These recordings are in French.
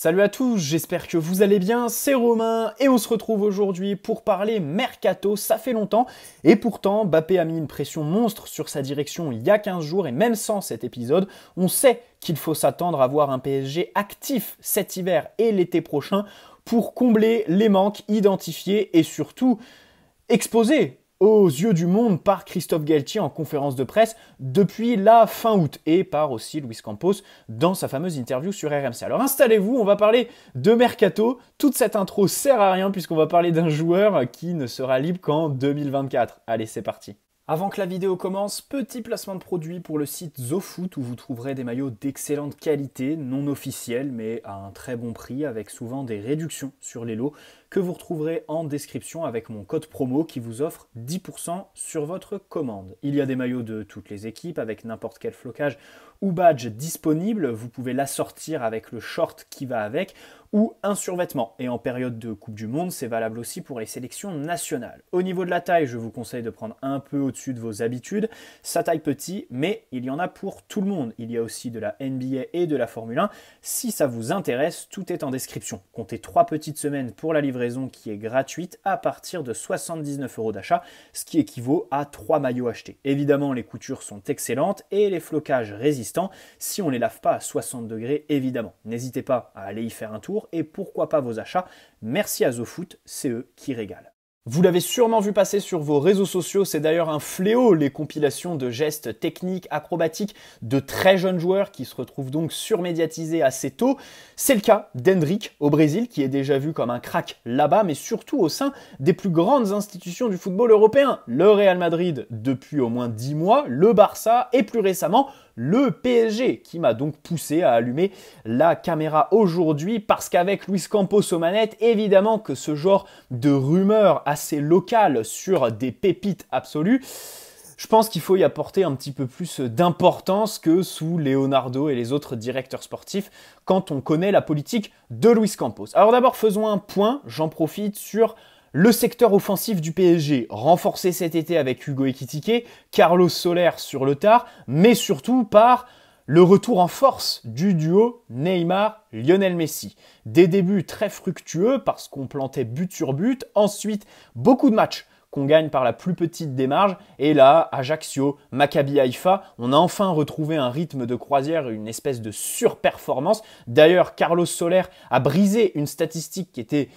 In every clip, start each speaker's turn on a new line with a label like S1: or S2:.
S1: Salut à tous, j'espère que vous allez bien, c'est Romain et on se retrouve aujourd'hui pour parler Mercato, ça fait longtemps et pourtant Mbappé a mis une pression monstre sur sa direction il y a 15 jours et même sans cet épisode, on sait qu'il faut s'attendre à voir un PSG actif cet hiver et l'été prochain pour combler les manques identifiés et surtout exposés aux yeux du monde par Christophe Galtier en conférence de presse depuis la fin août et par aussi Luis Campos dans sa fameuse interview sur RMC. Alors installez-vous, on va parler de Mercato. Toute cette intro sert à rien puisqu'on va parler d'un joueur qui ne sera libre qu'en 2024. Allez, c'est parti. Avant que la vidéo commence, petit placement de produit pour le site ZoFoot où vous trouverez des maillots d'excellente qualité, non officiels mais à un très bon prix avec souvent des réductions sur les lots que vous retrouverez en description avec mon code promo qui vous offre 10% sur votre commande. Il y a des maillots de toutes les équipes avec n'importe quel flocage ou badge disponible, vous pouvez l'assortir avec le short qui va avec ou un survêtement. Et en période de Coupe du Monde, c'est valable aussi pour les sélections nationales. Au niveau de la taille, je vous conseille de prendre un peu au-dessus de vos habitudes. Ça taille petit, mais il y en a pour tout le monde. Il y a aussi de la NBA et de la Formule 1. Si ça vous intéresse, tout est en description. Comptez 3 petites semaines pour la livraison qui est gratuite à partir de 79 € d'achat, ce qui équivaut à 3 maillots achetés. Évidemment, les coutures sont excellentes et les flocages résistants si on ne les lave pas à 60 degrés, évidemment. N'hésitez pas à aller y faire un tour et pourquoi pas vos achats. Merci à ZoFoot, c'est eux qui régalent. Vous l'avez sûrement vu passer sur vos réseaux sociaux, c'est d'ailleurs un fléau, les compilations de gestes techniques, acrobatiques de très jeunes joueurs qui se retrouvent donc surmédiatisés assez tôt. C'est le cas d'Hendrick au Brésil, qui est déjà vu comme un crack là-bas, mais surtout au sein des plus grandes institutions du football européen. Le Real Madrid depuis au moins 10 mois, le Barça et plus récemment le PSG, qui m'a donc poussé à allumer la caméra aujourd'hui, parce qu'avec Luis Campos aux manettes, évidemment que ce genre de rumeurs assez locales sur des pépites absolues, je pense qu'il faut y apporter un petit peu plus d'importance que sous Leonardo et les autres directeurs sportifs quand on connaît la politique de Luis Campos. Alors d'abord, faisons un point, j'en profite, sur le secteur offensif du PSG, renforcé cet été avec Hugo Ekitike, Carlos Soler sur le tard, mais surtout par le retour en force du duo Neymar-Lionel Messi. Des débuts très fructueux parce qu'on plantait but sur but, ensuite beaucoup de matchs qu'on gagne par la plus petite des marges, et là, Ajaccio, Maccabi Haïfa, on a enfin retrouvé un rythme de croisière, une espèce de surperformance. D'ailleurs, Carlos Soler a brisé une statistique qui était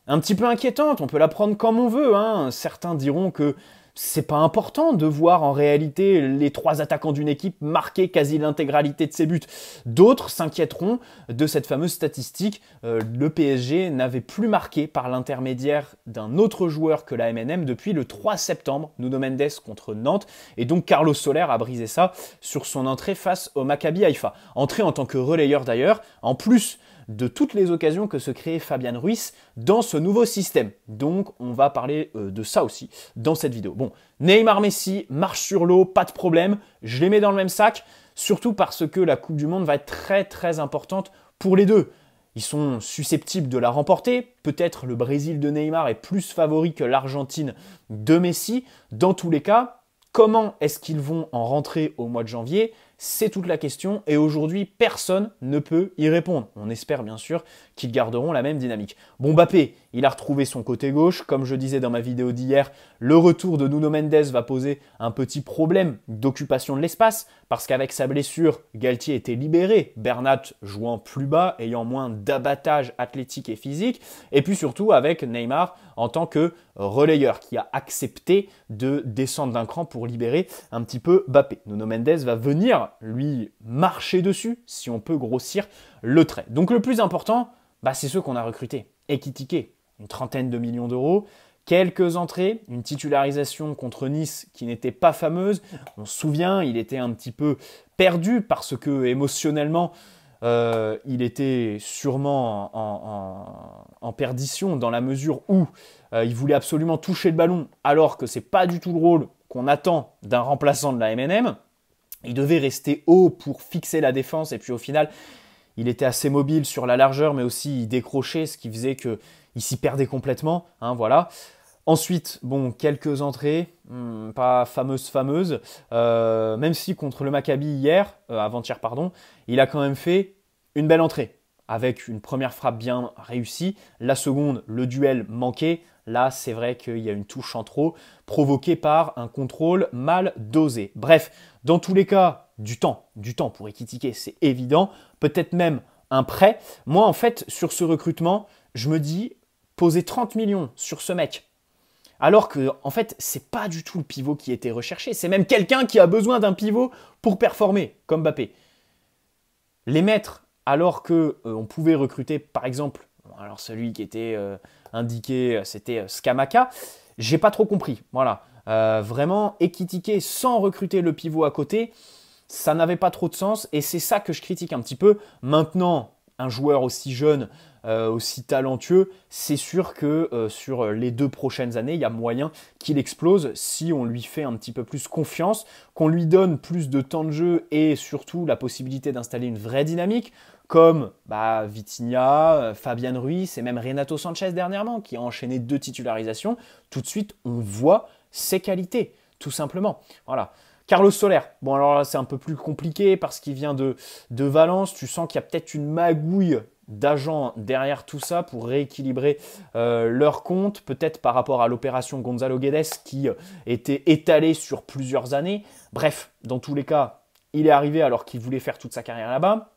S1: un petit peu inquiétante, on peut la prendre comme on veut, hein. Certains diront que c'est pas important de voir en réalité les 3 attaquants d'une équipe marquer quasi l'intégralité de ses buts. D'autres s'inquiéteront de cette fameuse statistique. Le PSG n'avait plus marqué par l'intermédiaire d'un autre joueur que la MNM depuis le 3 septembre, Nuno Mendes contre Nantes. Et donc Carlos Soler a brisé ça sur son entrée face au Maccabi Haïfa. Entrée en tant que relayeur d'ailleurs, en plus de toutes les occasions que se crée Fabian Ruiz dans ce nouveau système. Donc on va parler de ça aussi dans cette vidéo. Bon, Neymar Messi marche sur l'eau, pas de problème, je les mets dans le même sac, surtout parce que la Coupe du Monde va être très très importante pour les deux. Ils sont susceptibles de la remporter, peut-être le Brésil de Neymar est plus favori que l'Argentine de Messi. Dans tous les cas, comment est-ce qu'ils vont en rentrer au mois de janvier ? C'est toute la question et aujourd'hui, personne ne peut y répondre. On espère bien sûr qu'ils garderont la même dynamique. Bon, Mbappé, il a retrouvé son côté gauche. Comme je disais dans ma vidéo d'hier, le retour de Nuno Mendes va poser un petit problème d'occupation de l'espace parce qu'avec sa blessure, Galtier était libéré. Bernat jouant plus bas, ayant moins d'abattage athlétique et physique. Et puis surtout avec Neymar en tant que relayeur qui a accepté de descendre d'un cran pour libérer un petit peu Mbappé. Nuno Mendes va venir lui marcher dessus, si on peut grossir le trait. Donc le plus important, c'est ceux qu'on a recrutés. Ekitike, une 30aine de millions d'euros, quelques entrées, une titularisation contre Nice qui n'était pas fameuse. On se souvient, il était un petit peu perdu parce que émotionnellement, il était sûrement en perdition dans la mesure où il voulait absolument toucher le ballon alors que c'est pas du tout le rôle qu'on attend d'un remplaçant de la MNM. Il devait rester haut pour fixer la défense et puis au final, il était assez mobile sur la largeur mais aussi il décrochait, ce qui faisait qu'il s'y perdait complètement. Hein, voilà. Ensuite, bon, quelques entrées, pas fameuses, même si contre le Maccabi hier, avant-hier pardon, il a quand même fait une belle entrée. avec une première frappe bien réussie. La seconde, le duel manqué. Là, c'est vrai qu'il y a une touche en trop provoquée par un contrôle mal dosé. Bref, dans tous les cas, du temps pour Ekitike, c'est évident. Peut-être même un prêt. Moi, en fait, sur ce recrutement, je me dis, poser 30 millions sur ce mec, alors que, en fait, c'est pas du tout le pivot qui était recherché. C'est même quelqu'un qui a besoin d'un pivot pour performer, comme Mbappé. Les mettre alors que on pouvait recruter, par exemple, alors celui qui était indiqué, c'était Scamacca. J'ai pas trop compris. Voilà. Vraiment, Ekitike sans recruter le pivot à côté, ça n'avait pas trop de sens. Et c'est ça que je critique un petit peu. Maintenant, un joueur aussi jeune, aussi talentueux, c'est sûr que sur les 2 prochaines années, il y a moyen qu'il explose si on lui fait un petit peu plus confiance, qu'on lui donne plus de temps de jeu et surtout la possibilité d'installer une vraie dynamique, comme Vitinha, Fabian Ruiz et même Renato Sanchez dernièrement, qui a enchaîné 2 titularisations. Tout de suite, on voit ses qualités, tout simplement. Voilà. Carlos Soler, bon alors là c'est un peu plus compliqué parce qu'il vient de Valence, tu sens qu'il y a peut-être une magouille d'agents derrière tout ça pour rééquilibrer leur compte, peut-être par rapport à l'opération Gonzalo Guedes qui était étalée sur plusieurs années. Bref, dans tous les cas, il est arrivé alors qu'il voulait faire toute sa carrière là-bas.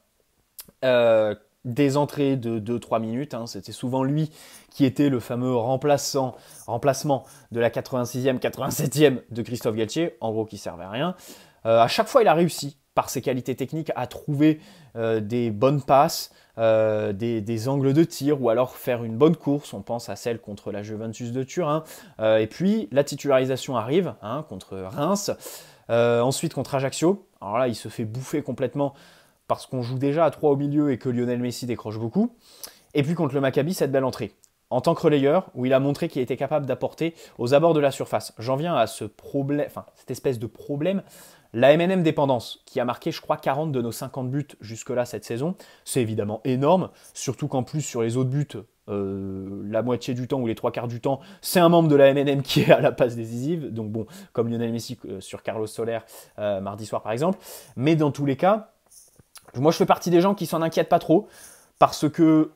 S1: Des entrées de 2-3 minutes, hein, c'était souvent lui qui était le fameux remplacement de la 86e, 87e de Christophe Galtier, en gros qui servait à rien. À chaque fois, il a réussi, par ses qualités techniques, à trouver des bonnes passes, des angles de tir, ou alors faire une bonne course. On pense à celle contre la Juventus de Turin. Et puis, la titularisation arrive contre Reims, ensuite contre Ajaccio. Alors là, il se fait bouffer complètement parce qu'on joue déjà à 3 au milieu et que Lionel Messi décroche beaucoup. Et puis contre le Maccabi, cette belle entrée. En tant que relayeur, où il a montré qu'il était capable d'apporter aux abords de la surface. J'en viens à ce problème, cette espèce de problème, la MNM dépendance, qui a marqué, je crois, 40 de nos 50 buts jusque-là cette saison. C'est évidemment énorme, surtout qu'en plus, sur les autres buts, la moitié du temps ou les 3/4 du temps, c'est un membre de la MNM qui est à la passe décisive. Donc bon, comme Lionel Messi sur Carlos Soler mardi soir par exemple. Mais dans tous les cas, moi, je fais partie des gens qui s'en inquiètent pas trop parce que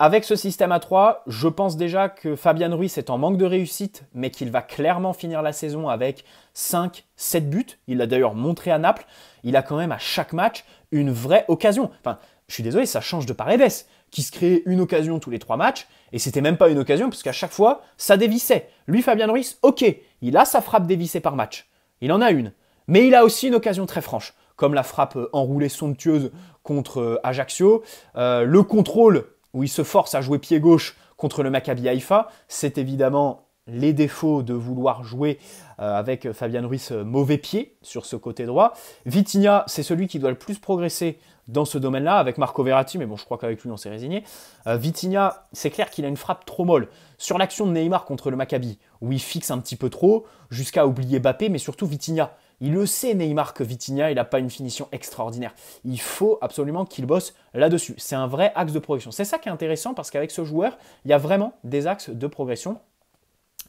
S1: avec ce système à 3, je pense déjà que Fabian Ruiz est en manque de réussite, mais qu'il va clairement finir la saison avec 5-7 buts. Il l'a d'ailleurs montré à Naples. Il a quand même à chaque match une vraie occasion. Enfin, je suis désolé, ça change de Paredes, qui se crée une occasion tous les 3 matchs, et c'était même pas une occasion, parce qu'à chaque fois, ça dévissait. Lui, Fabian Ruiz, ok, il a sa frappe dévissée par match. Il en a une. Mais il a aussi une occasion très franche, comme la frappe enroulée somptueuse contre Ajaccio, le contrôle où il se force à jouer pied gauche contre le Maccabi Haïfa. C'est évidemment les défauts de vouloir jouer avec Fabian Ruiz mauvais pied sur ce côté droit. Vitinha, c'est celui qui doit le plus progresser dans ce domaine-là, avec Marco Verratti, mais bon, je crois qu'avec lui, on s'est résigné. Vitinha, c'est clair qu'il a une frappe trop molle. Sur l'action de Neymar contre le Maccabi, où il fixe un petit peu trop, jusqu'à oublier Mbappé, mais surtout Vitinha. Il le sait, Neymar, que Vitinha, il n'a pas une finition extraordinaire. Il faut absolument qu'il bosse là-dessus. C'est un vrai axe de progression. C'est ça qui est intéressant, parce qu'avec ce joueur, il y a vraiment des axes de progression.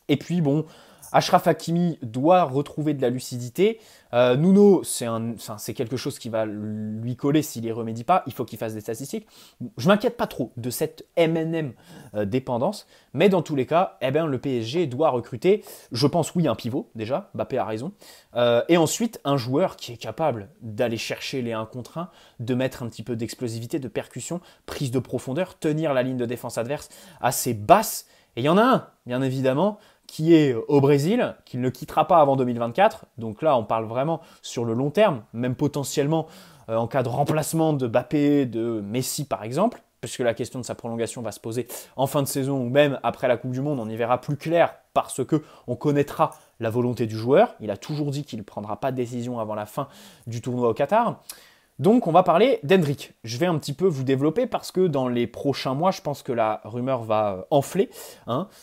S1: Et puis, bon, Achraf Hakimi doit retrouver de la lucidité. Nuno, c'est quelque chose qui va lui coller s'il n'y remédie pas. Il faut qu'il fasse des statistiques. Je ne m'inquiète pas trop de cette MNM dépendance. Mais dans tous les cas, le PSG doit recruter, je pense, oui, un pivot déjà. Mbappé a raison. Et ensuite, un joueur qui est capable d'aller chercher les 1 contre 1, de mettre un petit peu d'explosivité, de percussion, prise de profondeur, tenir la ligne de défense adverse assez basse. Et il y en a un, bien évidemment, qui est au Brésil, qu'il ne quittera pas avant 2024. Donc là, on parle vraiment sur le long terme, même potentiellement en cas de remplacement de Mbappé, de Messi par exemple, puisque la question de sa prolongation va se poser en fin de saison ou même après la Coupe du Monde. On y verra plus clair parce qu'on connaîtra la volonté du joueur. Il a toujours dit qu'il ne prendra pas de décision avant la fin du tournoi au Qatar. Donc, on va parler d'Hendrick. Je vais un petit peu vous développer parce que dans les prochains mois, je pense que la rumeur va enfler.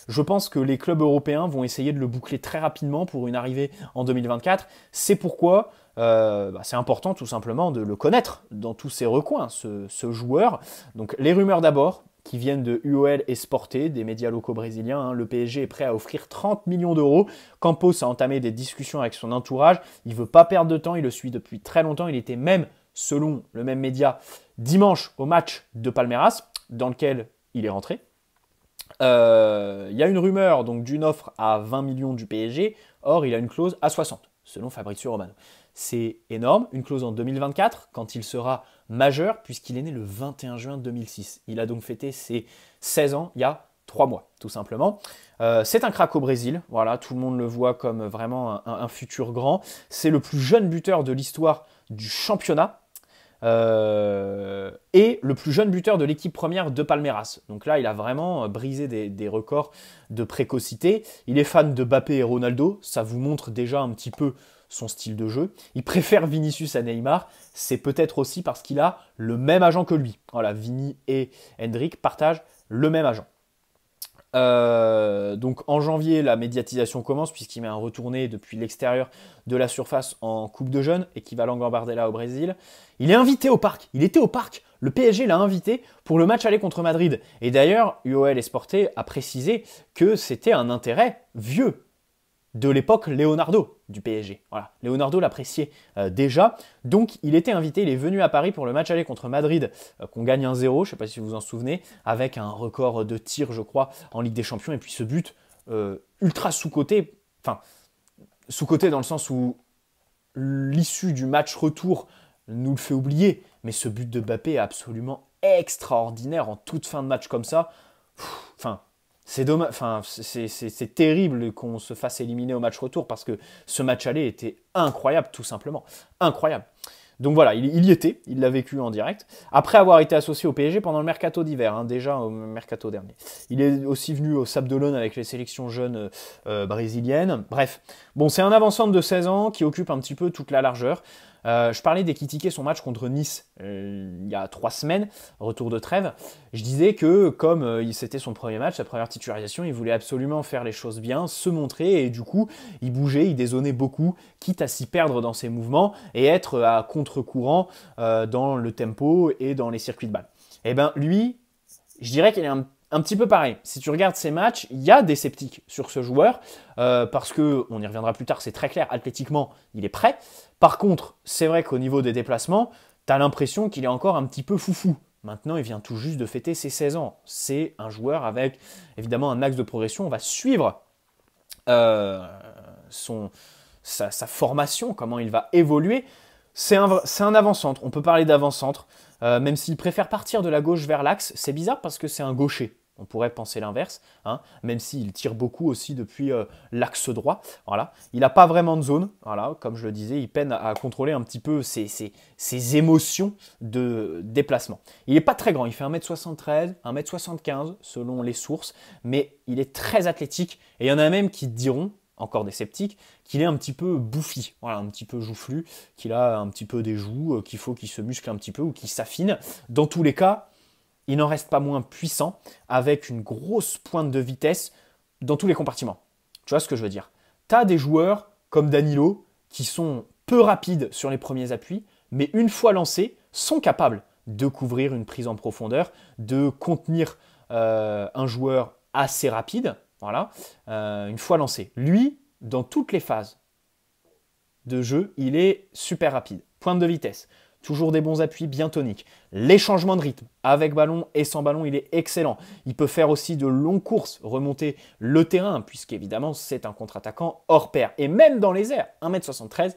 S1: Je pense que les clubs européens vont essayer de le boucler très rapidement pour une arrivée en 2024. C'est pourquoi c'est important tout simplement de le connaître dans tous ses recoins, ce joueur. Donc, les rumeurs d'abord, qui viennent de UOL et Sporté, des médias locaux brésiliens. Le PSG est prêt à offrir 30 millions d'euros. Campos a entamé des discussions avec son entourage. Il ne veut pas perdre de temps, il le suit depuis très longtemps. Il était même, selon le même média, Dimanche, au match de Palmeiras, dans lequel il est rentré, il y a une rumeur donc d'une offre à 20 millions du PSG, or il a une clause à 60, selon Fabrizio Romano. C'est énorme, une clause en 2024, quand il sera majeur, puisqu'il est né le 21 juin 2006. Il a donc fêté ses 16 ans il y a 3 mois, tout simplement. C'est un crack au Brésil, voilà, tout le monde le voit comme vraiment un futur grand. C'est le plus jeune buteur de l'histoire du championnat. Et le plus jeune buteur de l'équipe première de Palmeiras. Donc là, il a vraiment brisé des records de précocité. Il est fan de Mbappé et Ronaldo, ça vous montre déjà un petit peu son style de jeu. Il préfère Vinicius à Neymar, c'est peut-être aussi parce qu'il a le même agent que lui. Voilà, Vini et Hendrik partagent le même agent. Donc en janvier, la médiatisation commence puisqu'il met un retourné depuis l'extérieur de la surface en Coupe de Jeunes, équivalent Gambardella au Brésil. Il est invité au parc, il était au parc, le PSG l'a invité pour le match aller contre Madrid. Et d'ailleurs, UOL Esporte a précisé que c'était un intérêt vieux de l'époque Leonardo du PSG. Voilà, Leonardo l'appréciait déjà. Donc il était invité, il est venu à Paris pour le match aller contre Madrid, qu'on gagne 1-0, je ne sais pas si vous vous en souvenez, avec un record de tir, je crois, en Ligue des Champions. Et puis ce but ultra sous-coté, enfin, sous-coté dans le sens où l'issue du match retour nous le fait oublier, mais ce but de Mbappé est absolument extraordinaire en toute fin de match comme ça. Enfin, c'est dommage, enfin, c'est terrible qu'on se fasse éliminer au match retour parce que ce match aller était incroyable, tout simplement. Incroyable. Donc voilà, il y était, il l'a vécu en direct. Après avoir été associé au PSG pendant le mercato d'hiver, hein, déjà au mercato dernier. Il est aussi venu au Sable d'Olonne avec les sélections jeunes brésiliennes. Bref, bon, c'est un avant-centre de 16 ans qui occupe un petit peu toute la largeur. Je parlais des critiquer son match contre Nice il y a 3 semaines, retour de trêve. Je disais que comme c'était son premier match, sa première titularisation, il voulait absolument faire les choses bien, se montrer et du coup, il bougeait, il dézonnait beaucoup, quitte à s'y perdre dans ses mouvements et être à contre-courant dans le tempo et dans les circuits de balle. Et bien lui, je dirais qu'il est un petit peu pareil. Si tu regardes ses matchs, il y a des sceptiques sur ce joueur parce que, on y reviendra plus tard, c'est très clair, athlétiquement, il est prêt. Par contre, c'est vrai qu'au niveau des déplacements, tu as l'impression qu'il est encore un petit peu foufou. Maintenant, il vient tout juste de fêter ses 16 ans. C'est un joueur avec, évidemment, un axe de progression. On va suivre sa formation, comment il va évoluer. C'est un avant-centre. On peut parler d'avant-centre. Même s'il préfère partir de la gauche vers l'axe, c'est bizarre parce que c'est un gaucher. On pourrait penser l'inverse, hein, même s'il tire beaucoup aussi depuis l'axe droit. Voilà. Il n'a pas vraiment de zone. Voilà. Comme je le disais, il peine à contrôler un petit peu ses émotions de déplacement. Il n'est pas très grand. Il fait 1m73, 1m75 selon les sources, mais il est très athlétique. Et il y en a même qui diront, encore des sceptiques, qu'il est un petit peu bouffi, voilà, un petit peu joufflu, qu'il a un petit peu des joues, qu'il faut qu'il se muscle un petit peu ou qu'il s'affine. Dans tous les cas, il n'en reste pas moins puissant, avec une grosse pointe de vitesse dans tous les compartiments. Tu vois ce que je veux dire? Tu as des joueurs comme Danilo qui sont peu rapides sur les premiers appuis, mais une fois lancés, sont capables de couvrir une prise en profondeur, de contenir un joueur assez rapide, voilà, une fois lancé. Lui, dans toutes les phases de jeu, il est super rapide. Pointe de vitesse, toujours des bons appuis bien toniques. Les changements de rythme, avec ballon et sans ballon, il est excellent. Il peut faire aussi de longues courses, remonter le terrain, puisqu'évidemment, c'est un contre-attaquant hors pair. Et même dans les airs, 1m73,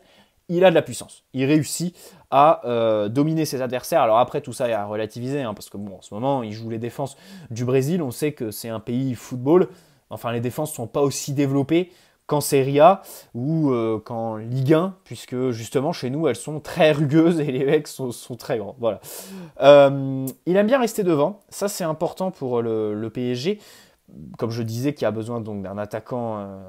S1: il a de la puissance. Il réussit à dominer ses adversaires. Alors après, tout ça est à relativiser, hein, parce que bon, en ce moment, il joue les défenses du Brésil. On sait que c'est un pays football. Enfin, les défenses ne sont pas aussi développées qu'en Serie A ou qu'en Ligue 1, puisque justement chez nous elles sont très rugueuses et les mecs sont très grands. Voilà. Il aime bien rester devant, ça c'est important pour le PSG, comme je disais qu'il y a besoin donc d'un attaquant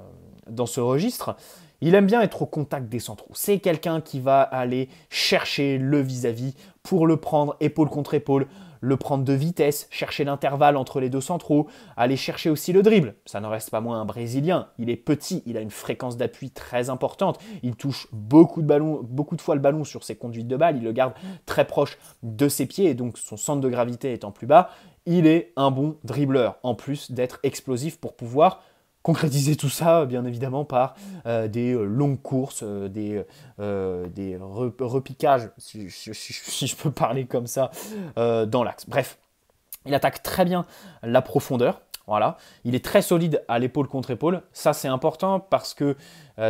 S1: dans ce registre. Il aime bien être au contact des centraux. C'est quelqu'un qui va aller chercher le vis-à-vis pour le prendre épaule contre épaule, le prendre de vitesse, chercher l'intervalle entre les deux centraux, aller chercher aussi le dribble. Ça n'en reste pas moins un Brésilien. Il est petit, il a une fréquence d'appui très importante. Il touche beaucoup de fois le ballon sur ses conduites de balle. Il le garde très proche de ses pieds et donc son centre de gravité étant plus bas, il est un bon dribbleur. En plus d'être explosif pour pouvoir concrétiser tout ça, bien évidemment, par des longues courses, repiquages, si je peux parler comme ça, dans l'axe. Bref, il attaque très bien la profondeur. Voilà. Il est très solide à l'épaule contre épaule. Ça, c'est important parce que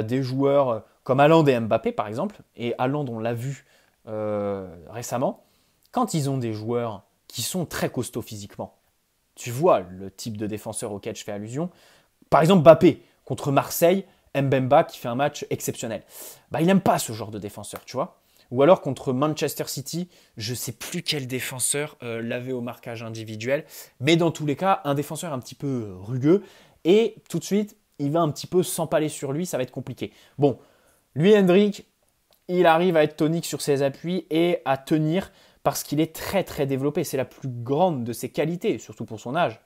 S1: des joueurs comme Haaland et Mbappé, par exemple, et Haaland, on l'a vu récemment, quand ils ont des joueurs qui sont très costauds physiquement, tu vois le type de défenseur auquel je fais allusion. Par exemple, Mbappé contre Marseille, Mbemba qui fait un match exceptionnel. Bah, il n'aime pas ce genre de défenseur, tu vois. Ou alors contre Manchester City, je ne sais plus quel défenseur l'avait au marquage individuel, mais dans tous les cas, un défenseur un petit peu rugueux, et tout de suite, il va un petit peu s'empaler sur lui, ça va être compliqué. Bon, lui, Hendrick, il arrive à être tonique sur ses appuis et à tenir parce qu'il est très très développé. C'est la plus grande de ses qualités, surtout pour son âge.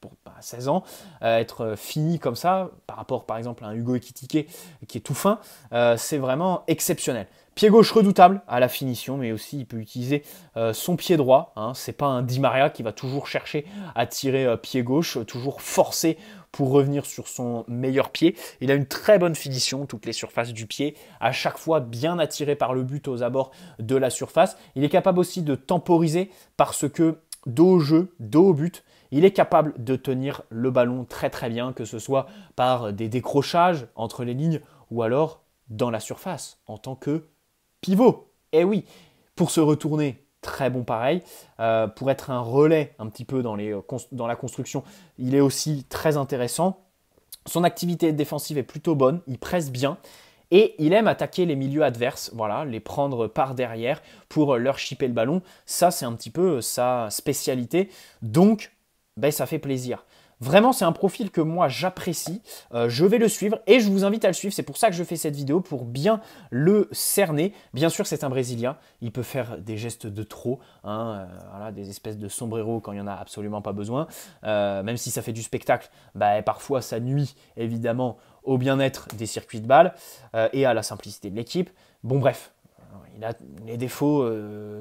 S1: Pour 16 ans, être fini comme ça, par rapport par exemple à un Hugo Ekitike qui est tout fin, c'est vraiment exceptionnel. Pied gauche redoutable à la finition, mais aussi il peut utiliser son pied droit. Hein. C'est pas un Di Maria qui va toujours chercher à tirer pied gauche, toujours forcer pour revenir sur son meilleur pied. Il a une très bonne finition, toutes les surfaces du pied, à chaque fois bien attiré par le but aux abords de la surface. Il est capable aussi de temporiser parce que dos au jeu, dos au but, il est capable de tenir le ballon très très bien, que ce soit par des décrochages entre les lignes ou alors dans la surface en tant que pivot. Et oui, pour se retourner, très bon pareil. Pour être un relais un petit peu dans la construction, il est aussi très intéressant. Son activité défensive est plutôt bonne, il presse bien. Et il aime attaquer les milieux adverses, voilà, les prendre par derrière pour leur chipper le ballon. Ça, c'est un petit peu sa spécialité. Donc, ben, ça fait plaisir. Vraiment, c'est un profil que moi j'apprécie. Je vais le suivre et je vous invite à le suivre. C'est pour ça que je fais cette vidéo, pour bien le cerner. Bien sûr, c'est un Brésilien. Il peut faire des gestes de trop, hein, voilà, des espèces de sombrero quand il n'y en a absolument pas besoin. Même si ça fait du spectacle, bah, parfois ça nuit évidemment au bien-être des circuits de balle et à la simplicité de l'équipe. Bon, bref. Il a les défauts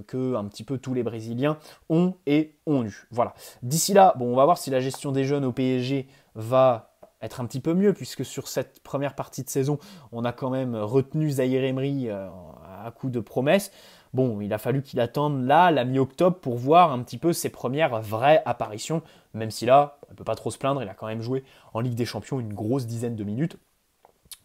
S1: que un petit peu tous les Brésiliens ont et ont eu. Voilà. D'ici là, bon, on va voir si la gestion des jeunes au PSG va être un petit peu mieux, puisque sur cette première partie de saison, on a quand même retenu Zaïre Emery à coup de promesses. Bon, il a fallu qu'il attende là, la mi-octobre, pour voir un petit peu ses premières vraies apparitions, même si là, on ne peut pas trop se plaindre, il a quand même joué en Ligue des Champions une grosse dizaine de minutes.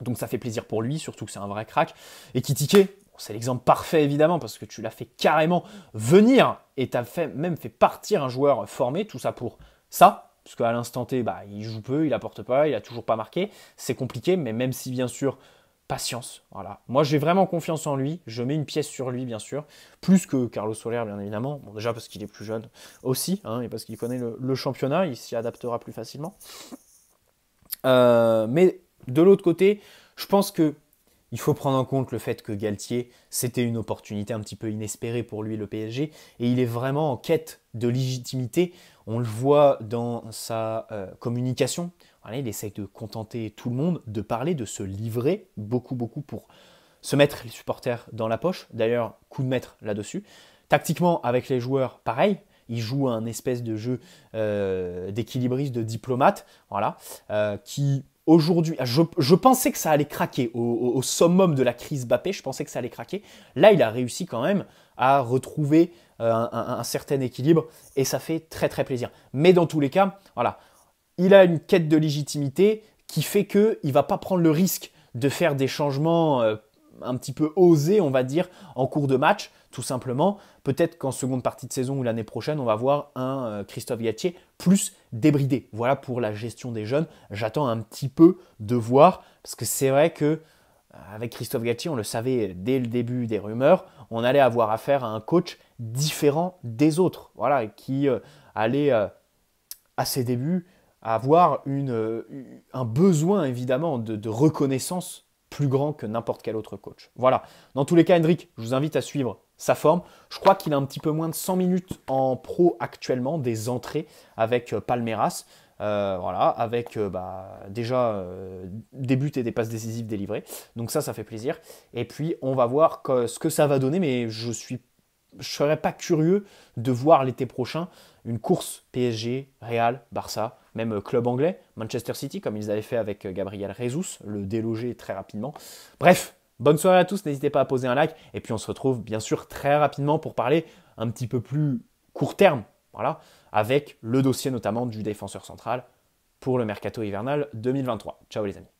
S1: Donc ça fait plaisir pour lui, surtout que c'est un vrai crack. Et Ekitike, c'est l'exemple parfait évidemment, parce que tu l'as fait carrément venir et tu as même fait partir un joueur formé, tout ça pour ça. Parce qu'à l'instant T, bah, il joue peu, il apporte pas, il a toujours pas marqué. C'est compliqué, mais même si bien sûr, patience. Voilà. Moi j'ai vraiment confiance en lui, je mets une pièce sur lui bien sûr, plus que Carlos Soler bien évidemment. Bon, déjà parce qu'il est plus jeune aussi, hein, et parce qu'il connaît le championnat, il s'y adaptera plus facilement. Mais de l'autre côté, je pense que il faut prendre en compte le fait que Galtier, c'était une opportunité un petit peu inespérée pour lui, le PSG, et il est vraiment en quête de légitimité. On le voit dans sa communication. Voilà, il essaye de contenter tout le monde, de parler, de se livrer beaucoup, beaucoup pour se mettre les supporters dans la poche. D'ailleurs, coup de maître là-dessus. Tactiquement, avec les joueurs, pareil. Il joue un espèce de jeu d'équilibriste, de diplomate, voilà, qui aujourd'hui, je pensais que ça allait craquer au summum de la crise Mbappé, je pensais que ça allait craquer. Là, il a réussi quand même à retrouver un certain équilibre et ça fait très très plaisir. Mais dans tous les cas, voilà, il a une quête de légitimité qui fait qu'il ne va pas prendre le risque de faire des changements un petit peu osés, on va dire, en cours de match, tout simplement. Peut-être qu'en seconde partie de saison ou l'année prochaine, on va voir un Christophe Galtier plus débridé. Voilà pour la gestion des jeunes. J'attends un petit peu de voir, parce que c'est vrai que avec Christophe Galtier, on le savait dès le début des rumeurs, on allait avoir affaire à un coach différent des autres, voilà, qui allait à ses débuts avoir un besoin évidemment de reconnaissance plus grand que n'importe quel autre coach. Voilà. Dans tous les cas, Hendrick, je vous invite à suivre sa forme. Je crois qu'il a un petit peu moins de 100 minutes en pro actuellement, des entrées avec Palmeiras. Voilà, avec déjà des buts et des passes décisives délivrées. Donc ça fait plaisir. Et puis, on va voir ce que ça va donner, mais je suis je ne serais pas curieux de voir l'été prochain une course PSG, Real, Barça, même club anglais, Manchester City, comme ils avaient fait avec Gabriel Jesus, le déloger très rapidement. Bref, bonne soirée à tous, n'hésitez pas à poser un like, et puis on se retrouve bien sûr très rapidement pour parler un petit peu plus court terme, voilà, avec le dossier notamment du défenseur central pour le mercato hivernal 2023. Ciao les amis.